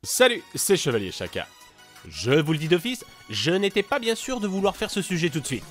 Salut, c'est Chevalier Chaka. Je vous le dis d'office, je n'étais pas bien sûr de vouloir faire ce sujet tout de suite.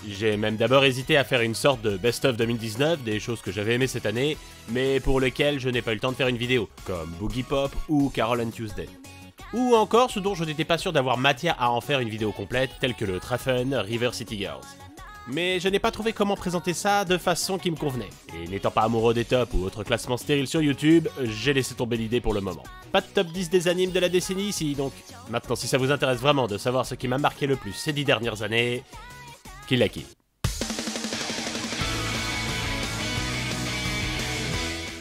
J'ai même d'abord hésité à faire une sorte de best-of 2019, des choses que j'avais aimées cette année, mais pour lesquelles je n'ai pas eu le temps de faire une vidéo, comme Boogie Pop ou Carol and Tuesday. Ou encore ce dont je n'étais pas sûr d'avoir matière à en faire une vidéo complète, telle que le très fun River City Girls. Mais je n'ai pas trouvé comment présenter ça de façon qui me convenait. Et n'étant pas amoureux des tops ou autres classements stériles sur YouTube, j'ai laissé tomber l'idée pour le moment. Pas de top 10 des animes de la décennie ici, donc maintenant si ça vous intéresse vraiment de savoir ce qui m'a marqué le plus ces 10 dernières années, Kill la Kill.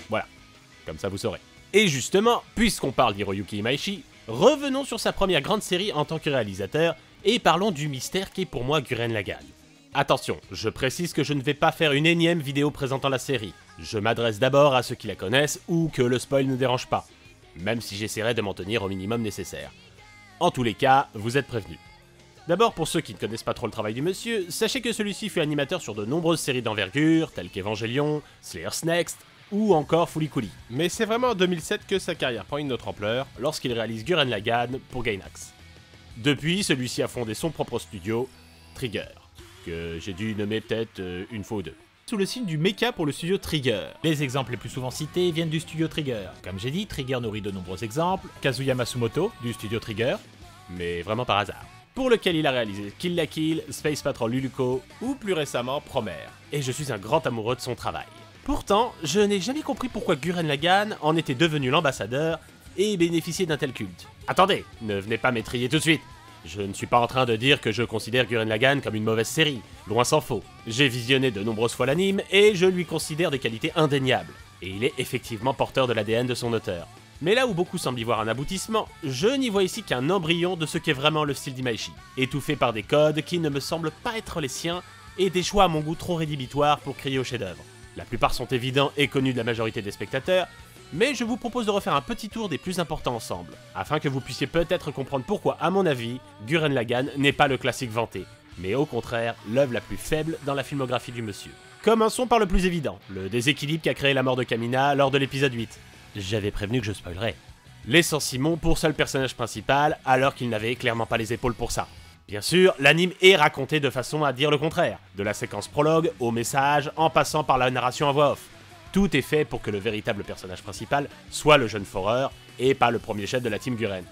Voilà, comme ça vous saurez. Et justement, puisqu'on parle d'Hiroyuki Imaishi, revenons sur sa première grande série en tant que réalisateur et parlons du mystère qui est pour moi Gurren Lagann. Attention, je précise que je ne vais pas faire une énième vidéo présentant la série. Je m'adresse d'abord à ceux qui la connaissent ou que le spoil ne dérange pas, même si j'essaierai de m'en tenir au minimum nécessaire. En tous les cas, vous êtes prévenus. D'abord, pour ceux qui ne connaissent pas trop le travail du monsieur, sachez que celui-ci fut animateur sur de nombreuses séries d'envergure, telles qu'Evangelion, Slayer's Next, ou encore Fooly Cooly. Mais c'est vraiment en 2007 que sa carrière prend une autre ampleur, lorsqu'il réalise Gurren Lagann pour Gainax. Depuis, celui-ci a fondé son propre studio, Trigger, que j'ai dû nommer peut-être une fois ou deux. Sous le signe du mecha pour le studio Trigger. Les exemples les plus souvent cités viennent du studio Trigger. Comme j'ai dit, Trigger nourrit de nombreux exemples. Kazuya Masumoto, du studio Trigger, mais vraiment par hasard. Pour lequel il a réalisé Kill la Kill, Space Patrol Luluko, ou plus récemment Promare. Et je suis un grand amoureux de son travail. Pourtant, je n'ai jamais compris pourquoi Gurren Lagann en était devenu l'ambassadeur et bénéficiait d'un tel culte. Attendez, ne venez pas m'étriller tout de suite. Je ne suis pas en train de dire que je considère Gurren Lagann comme une mauvaise série, loin s'en faut. J'ai visionné de nombreuses fois l'anime et je lui considère des qualités indéniables. Et il est effectivement porteur de l'ADN de son auteur. Mais là où beaucoup semblent y voir un aboutissement, je n'y vois ici qu'un embryon de ce qu'est vraiment le style d'Imaishi, étouffé par des codes qui ne me semblent pas être les siens et des choix à mon goût trop rédhibitoires pour crier au chef-d'œuvre. La plupart sont évidents et connus de la majorité des spectateurs, mais je vous propose de refaire un petit tour des plus importants ensemble, afin que vous puissiez peut-être comprendre pourquoi, à mon avis, Gurren Lagann n'est pas le classique vanté, mais au contraire, l'œuvre la plus faible dans la filmographie du monsieur. Commençons par le plus évident, le déséquilibre qu'a créé la mort de Kamina lors de l'épisode 8. J'avais prévenu que je spoilerais. Laissant Simon pour seul personnage principal, alors qu'il n'avait clairement pas les épaules pour ça. Bien sûr, l'anime est raconté de façon à dire le contraire, de la séquence prologue au message, en passant par la narration à voix off. Tout est fait pour que le véritable personnage principal soit le jeune foreur, et pas le premier chef de la team Gurren.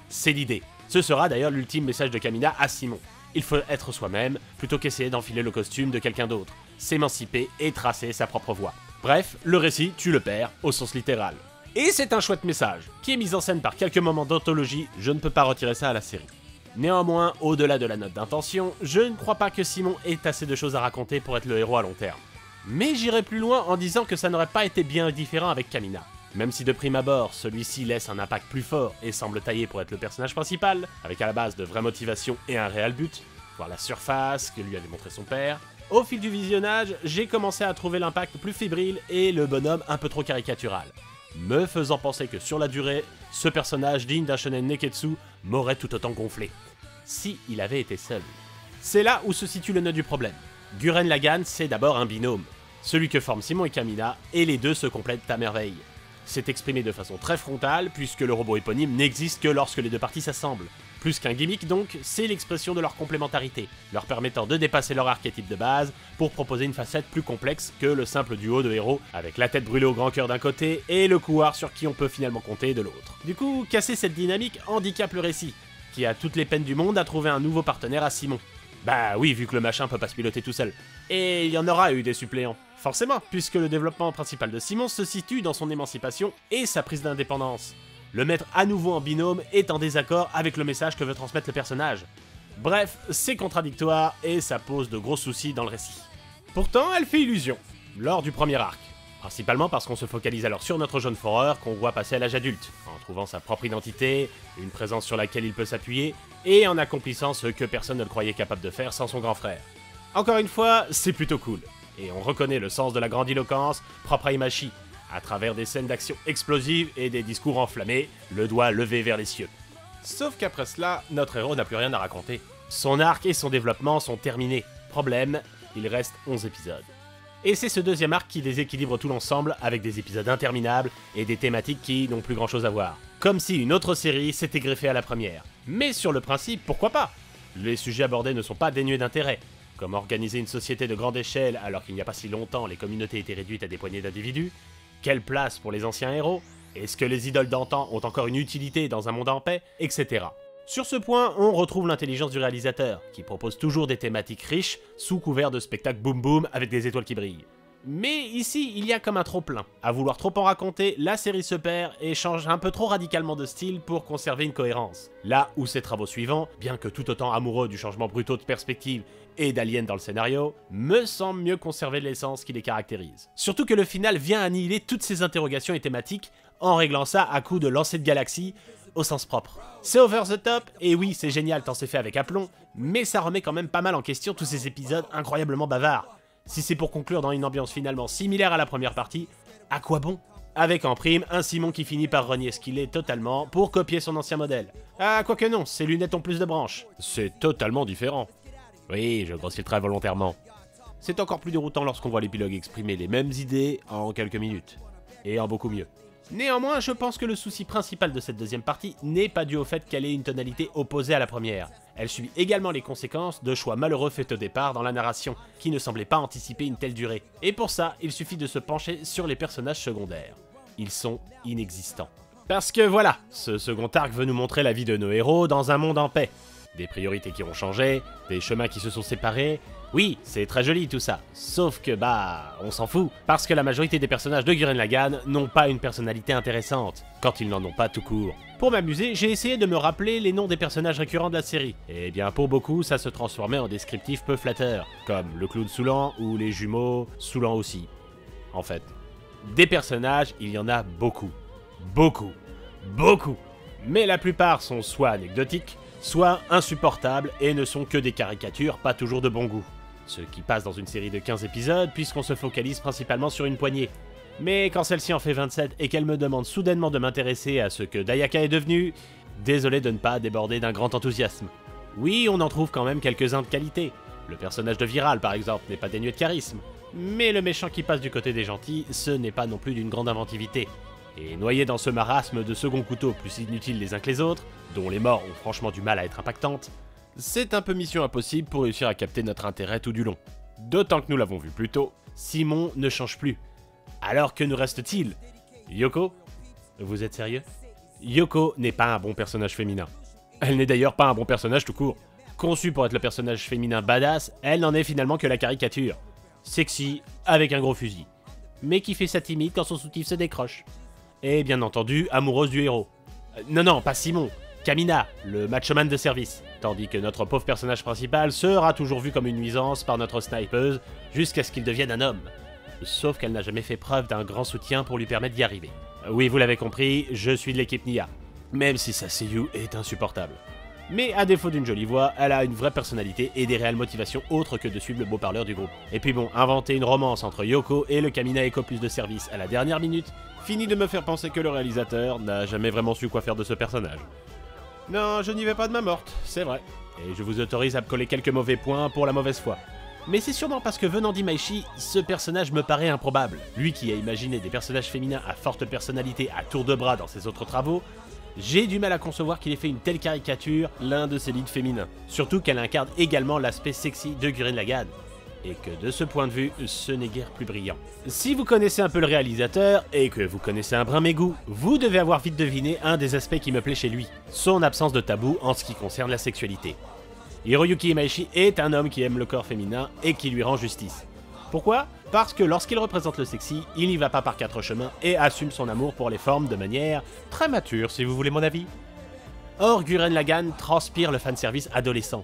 C'est l'idée. Ce sera d'ailleurs l'ultime message de Kamina à Simon. Il faut être soi-même, plutôt qu'essayer d'enfiler le costume de quelqu'un d'autre, s'émanciper et tracer sa propre voie. Bref, le récit tue le père, au sens littéral. Et c'est un chouette message, qui est mis en scène par quelques moments d'anthologie, je ne peux pas retirer ça à la série. Néanmoins, au-delà de la note d'intention, je ne crois pas que Simon ait assez de choses à raconter pour être le héros à long terme. Mais j'irai plus loin en disant que ça n'aurait pas été bien différent avec Kamina. Même si de prime abord, celui-ci laisse un impact plus fort et semble taillé pour être le personnage principal, avec à la base de vraies motivations et un réel but, voir la surface que lui avait montré son père, au fil du visionnage, j'ai commencé à trouver l'impact plus fébrile et le bonhomme un peu trop caricatural, me faisant penser que sur la durée, ce personnage digne d'un shonen neketsu m'aurait tout autant gonflé, si il avait été seul. C'est là où se situe le nœud du problème. Gurren Lagann, c'est d'abord un binôme, celui que forment Simon et Kamina, et les deux se complètent à merveille. C'est exprimé de façon très frontale, puisque le robot éponyme n'existe que lorsque les deux parties s'assemblent. Plus qu'un gimmick donc, c'est l'expression de leur complémentarité, leur permettant de dépasser leur archétype de base pour proposer une facette plus complexe que le simple duo de héros, avec la tête brûlée au grand cœur d'un côté et le couard sur qui on peut finalement compter de l'autre. Du coup, casser cette dynamique handicape le récit, qui a toutes les peines du monde à trouver un nouveau partenaire à Simon. Bah oui, vu que le machin peut pas se piloter tout seul. Et il y en aura eu des suppléants. Forcément, puisque le développement principal de Simon se situe dans son émancipation et sa prise d'indépendance. Le mettre à nouveau en binôme est en désaccord avec le message que veut transmettre le personnage. Bref, c'est contradictoire et ça pose de gros soucis dans le récit. Pourtant, elle fait illusion, lors du premier arc. Principalement parce qu'on se focalise alors sur notre jeune foreur qu'on voit passer à l'âge adulte, en trouvant sa propre identité, une présence sur laquelle il peut s'appuyer, et en accomplissant ce que personne ne le croyait capable de faire sans son grand frère. Encore une fois, c'est plutôt cool, et on reconnaît le sens de la grandiloquence propre à Imaishi, à travers des scènes d'action explosives et des discours enflammés, le doigt levé vers les cieux. Sauf qu'après cela, notre héros n'a plus rien à raconter. Son arc et son développement sont terminés. Problème, il reste 11 épisodes. Et c'est ce deuxième arc qui déséquilibre tout l'ensemble avec des épisodes interminables et des thématiques qui n'ont plus grand chose à voir. comme si une autre série s'était greffée à la première. Mais sur le principe, pourquoi pas? Les sujets abordés ne sont pas dénués d'intérêt. Comme organiser une société de grande échelle alors qu'il n'y a pas si longtemps les communautés étaient réduites à des poignées d'individus? Quelle place pour les anciens héros? Est-ce que les idoles d'antan ont encore une utilité dans un monde en paix? Etc. Sur ce point, on retrouve l'intelligence du réalisateur, qui propose toujours des thématiques riches, sous couvert de spectacles boom boom avec des étoiles qui brillent. Mais ici, il y a comme un trop-plein. À vouloir trop en raconter, la série se perd et change un peu trop radicalement de style pour conserver une cohérence. Là où ses travaux suivants, bien que tout autant amoureux du changement brutaux de perspective et d'aliens dans le scénario, me semblent mieux conserver l'essence qui les caractérise. Surtout que le final vient annihiler toutes ces interrogations et thématiques en réglant ça à coups de lancer de galaxies au sens propre. C'est over the top, et oui, c'est génial tant c'est fait avec aplomb, mais ça remet quand même pas mal en question tous ces épisodes incroyablement bavards. Si c'est pour conclure dans une ambiance finalement similaire à la première partie, à quoi bon? Avec en prime un Simon qui finit par renier ce qu'il est totalement pour copier son ancien modèle. Ah, quoique non, ses lunettes ont plus de branches. C'est totalement différent. Oui, je grossis très volontairement. C'est encore plus déroutant lorsqu'on voit l'épilogue exprimer les mêmes idées en quelques minutes. Et en beaucoup mieux. Néanmoins, je pense que le souci principal de cette deuxième partie n'est pas dû au fait qu'elle ait une tonalité opposée à la première. Elle subit également les conséquences de choix malheureux faits au départ dans la narration, qui ne semblaient pas anticiper une telle durée. Et pour ça, il suffit de se pencher sur les personnages secondaires. Ils sont inexistants. Parce que voilà, ce second arc veut nous montrer la vie de nos héros dans un monde en paix. Des priorités qui ont changé, des chemins qui se sont séparés. Oui, c'est très joli tout ça, sauf que on s'en fout, parce que la majorité des personnages de Gurren Lagann n'ont pas une personnalité intéressante, quand ils n'en ont pas tout court. Pour m'amuser, j'ai essayé de me rappeler les noms des personnages récurrents de la série, et bien pour beaucoup ça se transformait en descriptifs peu flatteurs, comme le clown saoulant ou les jumeaux saoulants aussi. En fait, des personnages, il y en a beaucoup. Beaucoup. Beaucoup. Mais la plupart sont soit anecdotiques, soit insupportables et ne sont que des caricatures pas toujours de bon goût. Ce qui passe dans une série de 15 épisodes puisqu'on se focalise principalement sur une poignée. Mais quand celle-ci en fait 27 et qu'elle me demande soudainement de m'intéresser à ce que Dayaka est devenu, désolé de ne pas déborder d'un grand enthousiasme. Oui, on en trouve quand même quelques-uns de qualité. Le personnage de Viral par exemple n'est pas dénué de charisme. Mais le méchant qui passe du côté des gentils, ce n'est pas non plus d'une grande inventivité. Et noyé dans ce marasme de second couteau plus inutiles les uns que les autres, dont les morts ont franchement du mal à être impactantes, c'est un peu mission impossible pour réussir à capter notre intérêt tout du long. D'autant que nous l'avons vu plus tôt, Simon ne change plus. Alors que nous reste-t-il? Yoko? Vous êtes sérieux? Yoko n'est pas un bon personnage féminin. Elle n'est d'ailleurs pas un bon personnage tout court. Conçue pour être le personnage féminin badass, elle n'en est finalement que la caricature. Sexy, avec un gros fusil. Mais qui fait sa timide quand son soutif se décroche. Et bien entendu, amoureuse du héros. Non, pas Simon. Kamina, le machoman de service. Tandis que notre pauvre personnage principal sera toujours vu comme une nuisance par notre snipeuse jusqu'à ce qu'il devienne un homme. Sauf qu'elle n'a jamais fait preuve d'un grand soutien pour lui permettre d'y arriver. Oui, vous l'avez compris, je suis de l'équipe Nia. Même si sa seiyuu est insupportable. Mais à défaut d'une jolie voix, elle a une vraie personnalité et des réelles motivations autres que de suivre le beau parleur du groupe. Et puis bon, inventer une romance entre Yoko et le Kamina Eco Plus de service à la dernière minute finit de me faire penser que le réalisateur n'a jamais vraiment su quoi faire de ce personnage. Non, je n'y vais pas de ma morte, c'est vrai. Et je vous autorise à me coller quelques mauvais points pour la mauvaise foi. Mais c'est sûrement parce que venant d'Imaishi, ce personnage me paraît improbable. Lui qui a imaginé des personnages féminins à forte personnalité à tour de bras dans ses autres travaux, j'ai du mal à concevoir qu'il ait fait une telle caricature l'un de ses leads féminins. Surtout qu'elle incarne également l'aspect sexy de Gurren Lagann. Et que de ce point de vue, ce n'est guère plus brillant. Si vous connaissez un peu le réalisateur, et que vous connaissez un brin mes goûts, vous devez avoir vite deviné un des aspects qui me plaît chez lui, son absence de tabou en ce qui concerne la sexualité. Hiroyuki Imaishi est un homme qui aime le corps féminin et qui lui rend justice. Pourquoi? Parce que lorsqu'il représente le sexy, il n'y va pas par quatre chemins et assume son amour pour les formes de manière très mature si vous voulez mon avis. Or, Gurren Lagann transpire le fanservice adolescent.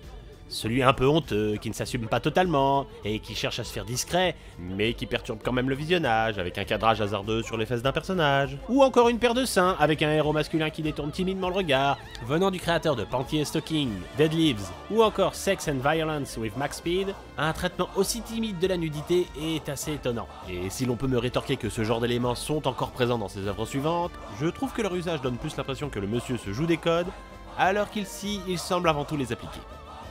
Celui un peu honteux, qui ne s'assume pas totalement, et qui cherche à se faire discret, mais qui perturbe quand même le visionnage, avec un cadrage hasardeux sur les fesses d'un personnage. Ou encore une paire de seins, avec un héros masculin qui détourne timidement le regard, venant du créateur de Panty & Stocking, Dead Leaves, ou encore Sex and Violence with Max Speed, un traitement aussi timide de la nudité est assez étonnant. Et si l'on peut me rétorquer que ce genre d'éléments sont encore présents dans ses œuvres suivantes, je trouve que leur usage donne plus l'impression que le monsieur se joue des codes, alors qu'ici, il semble avant tout les appliquer.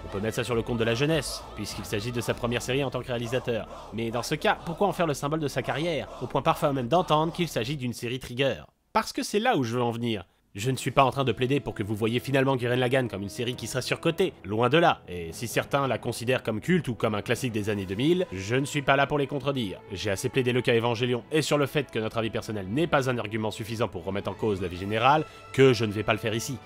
On peut mettre ça sur le compte de la jeunesse, puisqu'il s'agit de sa première série en tant que réalisateur. Mais dans ce cas, pourquoi en faire le symbole de sa carrière, au point parfois même d'entendre qu'il s'agit d'une série Trigger? Parce que c'est là où je veux en venir. Je ne suis pas en train de plaider pour que vous voyiez finalement Gurren Lagann comme une série qui sera surcotée, loin de là, et si certains la considèrent comme culte ou comme un classique des années 2000, je ne suis pas là pour les contredire. J'ai assez plaidé le cas Evangelion et sur le fait que notre avis personnel n'est pas un argument suffisant pour remettre en cause l'avis général, que je ne vais pas le faire ici.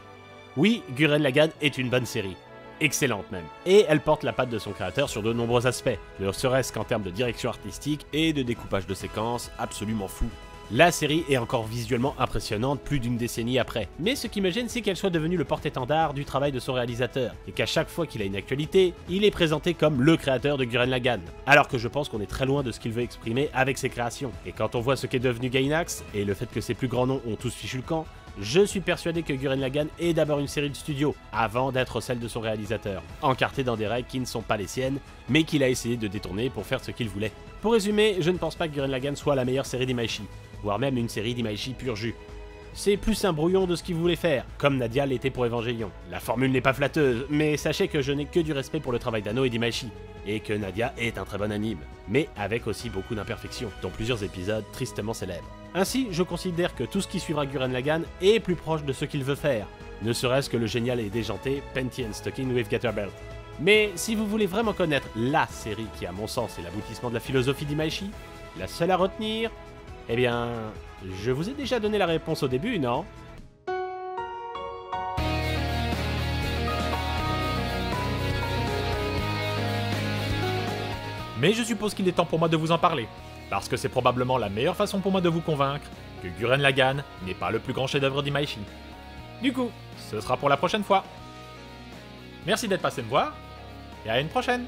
Oui, Gurren Lagann est une bonne série. Excellente même. Et elle porte la patte de son créateur sur de nombreux aspects, ne serait-ce qu'en termes de direction artistique et de découpage de séquences absolument fou. La série est encore visuellement impressionnante plus d'une décennie après, mais ce qui me gêne c'est qu'elle soit devenue le porte-étendard du travail de son réalisateur, et qu'à chaque fois qu'il a une actualité, il est présenté comme le créateur de Gurren Lagann, alors que je pense qu'on est très loin de ce qu'il veut exprimer avec ses créations. Et quand on voit ce qu'est devenu Gainax, et le fait que ses plus grands noms ont tous fichu le camp, je suis persuadé que Gurren Lagann est d'abord une série de studio, avant d'être celle de son réalisateur, encarté dans des règles qui ne sont pas les siennes, mais qu'il a essayé de détourner pour faire ce qu'il voulait. Pour résumer, je ne pense pas que Gurren Lagann soit la meilleure série d'Imaishi, voire même une série d'Imaishi pur jus. C'est plus un brouillon de ce qu'il voulait faire, comme Nadia l'était pour Evangelion. La formule n'est pas flatteuse, mais sachez que je n'ai que du respect pour le travail d'Anno et d'Imaishi, et que Nadia est un très bon anime, mais avec aussi beaucoup d'imperfections, dont plusieurs épisodes tristement célèbres. Ainsi, je considère que tout ce qui suivra Gurren Lagann est plus proche de ce qu'il veut faire, ne serait-ce que le génial et déjanté Panty and Stocking with Gator-Belt. Mais si vous voulez vraiment connaître LA série qui à mon sens est l'aboutissement de la philosophie d'Imaishi, la seule à retenir, eh bien, je vous ai déjà donné la réponse au début, non ? Mais je suppose qu'il est temps pour moi de vous en parler, parce que c'est probablement la meilleure façon pour moi de vous convaincre que Gurren Lagann n'est pas le plus grand chef-d'œuvre d'Imaishi. Du coup, ce sera pour la prochaine fois. Merci d'être passé me voir, et à une prochaine.